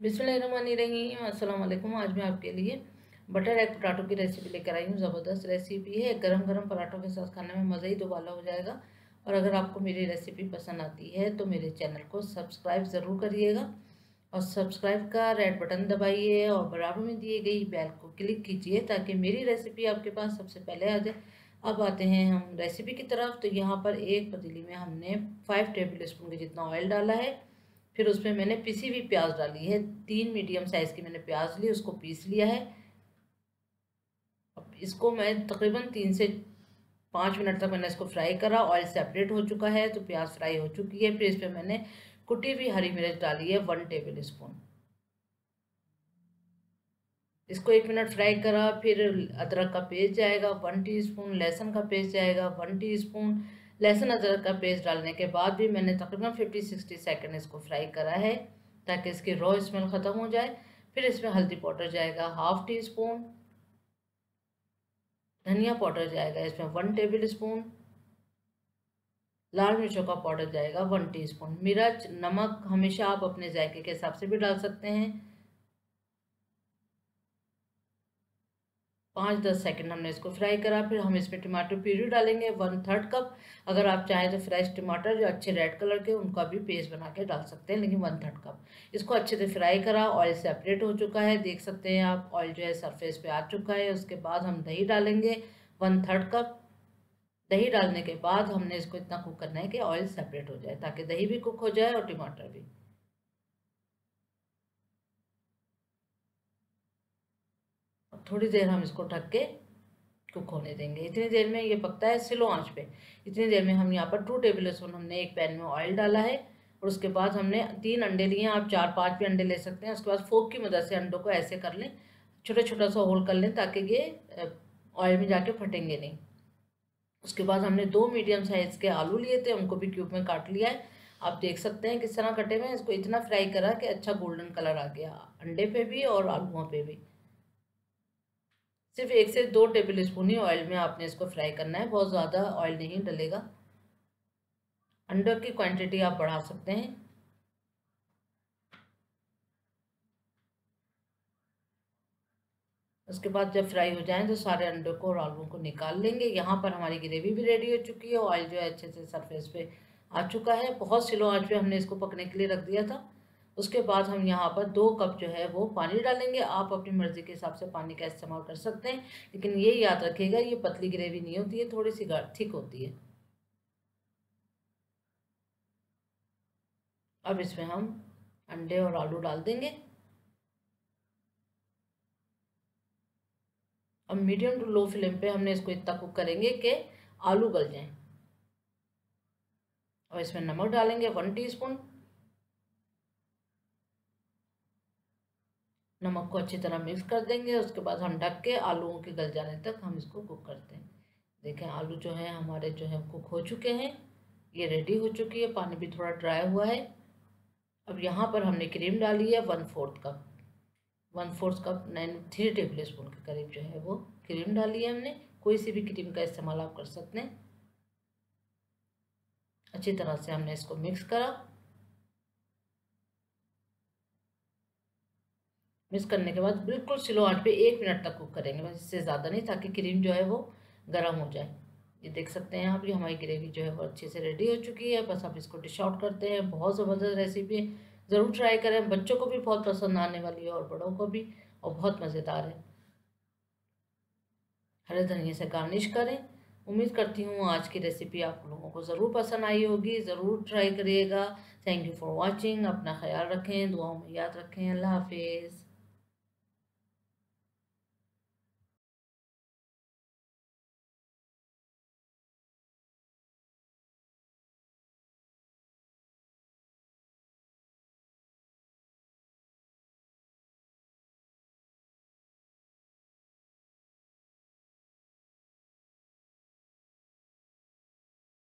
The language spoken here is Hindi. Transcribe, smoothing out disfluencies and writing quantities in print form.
बिस्मिल्लाहिर्रहमानिर्रहीम। अस्सलाम वालेकुम। आज मैं आपके लिए बटर एग पराठों की रेसिपी लेकर आई हूँ। ज़बरदस्त रेसिपी है। गरम गरम पराठों के साथ खाने में मज़ा ही दोबाला हो जाएगा। और अगर आपको मेरी रेसिपी पसंद आती है तो मेरे चैनल को सब्सक्राइब ज़रूर करिएगा और सब्सक्राइब का रेड बटन दबाइए और बराबर में दिए गई बेल को क्लिक कीजिए ताकि मेरी रेसिपी आपके पास सबसे पहले आ जाए। अब आते हैं हम रेसिपी की तरफ। तो यहाँ पर एक पतीली में हमने 5 टेबल स्पून के जितना ऑयल डाला है। फिर उसमें मैंने पिसी हुई प्याज डाली है। 3 मीडियम साइज़ की मैंने प्याज ली, उसको पीस लिया है। अब इसको मैं तकरीबन 3 से 5 मिनट तक मैंने इसको फ्राई करा। ऑयल सेपरेट हो चुका है तो प्याज फ्राई हो चुकी है। फिर इस पर मैंने कुटी हुई हरी मिर्च डाली है 1 टेबल स्पून। इसको 1 मिनट फ्राई करा। फिर अदरक का पेस्ट जाएगा 1 टीस्पून, लहसुन का पेस्ट जाएगा 1 टीस्पून। लहसुन अदरक का पेस्ट डालने के बाद भी मैंने तकरीबन 50-60 सेकंड इसको फ्राई करा है ताकि इसकी रॉ स्मेल ख़त्म हो जाए। फिर इसमें हल्दी पाउडर जाएगा 1/2 टीस्पून, धनिया पाउडर जाएगा इसमें 1 टेबल स्पून, लाल मिर्चों का पाउडर जाएगा 1 टीस्पून। मिर्च नमक हमेशा आप अपने जायके के हिसाब से भी डाल सकते हैं। 5-10 सेकंड हमने इसको फ्राई करा। फिर हम इसमें टमाटर प्यूरी डालेंगे 1/3 कप। अगर आप चाहें तो फ्रेश टमाटर जो अच्छे रेड कलर के उनका भी पेस्ट बना के डाल सकते हैं, लेकिन 1/3 कप। इसको अच्छे से फ्राई करा। ऑयल सेपरेट हो चुका है, देख सकते हैं आप। ऑयल जो है सरफेस पे आ चुका है। उसके बाद हम दही डालेंगे 1/3 कप। दही डालने के बाद हमने इसको इतना कुक करना है कि ऑयल सेपरेट हो जाए ताकि दही भी कुक हो जाए और टमाटर भी। थोड़ी देर हम इसको ढक के कुक होने देंगे। इतनी देर में ये पकता है स्लो आंच पे। इतनी देर में हम यहाँ पर 2 टेबल स्पून हमने एक पैन में ऑयल डाला है और उसके बाद हमने 3 अंडे लिए हैं। आप 4-5 भी अंडे ले सकते हैं। उसके बाद फोक की मदद से अंडों को ऐसे कर लें, छोटा छोटा सा होल कर लें ताकि ये ऑयल में जाके फटेंगे नहीं। उसके बाद हमने 2 मीडियम साइज़ के आलू लिए थे, उनको भी क्यूब में काट लिया है। आप देख सकते हैं किस तरह कटे हुए हैं। इसको इतना फ्राई करा कि अच्छा गोल्डन कलर आ गया अंडे पे भी और आलूओं पे भी। सिर्फ 1 से 2 टेबल स्पून ही ऑयल में आपने इसको फ्राई करना है, बहुत ज़्यादा ऑयल नहीं डलेगा। अंडों की क्वांटिटी आप बढ़ा सकते हैं। उसके बाद जब फ्राई हो जाएं तो सारे अंडों को और आलूओं को निकाल लेंगे। यहाँ पर हमारी ग्रेवी भी रेडी हो चुकी है। ऑयल जो है अच्छे से सरफेस पे आ चुका है। बहुत स्लो आंच पे हमने इसको पकने के लिए रख दिया था। उसके बाद हम यहाँ पर 2 कप जो है वो पानी डालेंगे। आप अपनी मर्ज़ी के हिसाब से पानी का इस्तेमाल कर सकते हैं, लेकिन ये याद रखिएगा ये पतली ग्रेवी नहीं होती है, थोड़ी सी थिक होती है। अब इसमें हम अंडे और आलू डाल देंगे। अब मीडियम टू लो फ्लेम पे हमने इसको इतना कुक करेंगे कि आलू गल जाएं। और इसमें नमक डालेंगे 1 टीस्पून। नमक को अच्छी तरह मिक्स कर देंगे। उसके बाद हम ढक के आलूओं के गल जाने तक हम इसको कुक करते हैं। देखें आलू जो है हमारे जो है कुक हो चुके हैं, ये रेडी हो चुकी है। पानी भी थोड़ा ड्राई हुआ है। अब यहाँ पर हमने क्रीम डाली है 1/4 कप। 1/4 कप 3 टेबल स्पून के करीब जो है वो क्रीम डाली है हमने। कोई सी भी क्रीम का इस्तेमाल आप कर सकते हैं। अच्छी तरह से हमने इसको मिक्स करा। मिक्स करने के बाद बिल्कुल स्लो आंच पे 1 मिनट तक कुक करेंगे, बस इससे ज़्यादा नहीं, ताकि क्रीम जो है वो गर्म हो जाए। ये देख सकते हैं आप, ये हमारी ग्रेवी जो है वो अच्छे से रेडी हो चुकी है। बस अब इसको डिश आउट करते हैं। बहुत ज़बरदस्त रेसिपी है, ज़रूर ट्राई करें। बच्चों को भी बहुत पसंद आने वाली है और बड़ों को भी, और बहुत मज़ेदार है। हरे धनिया से गार्निश करें। उम्मीद करती हूँ आज की रेसिपी आप लोगों को ज़रूर पसंद आई होगी। ज़रूर ट्राई करिएगा। Thank you for watching. अपना ख्याल रखें, दुआओं में याद रखें। अल्लाह हाफिज़।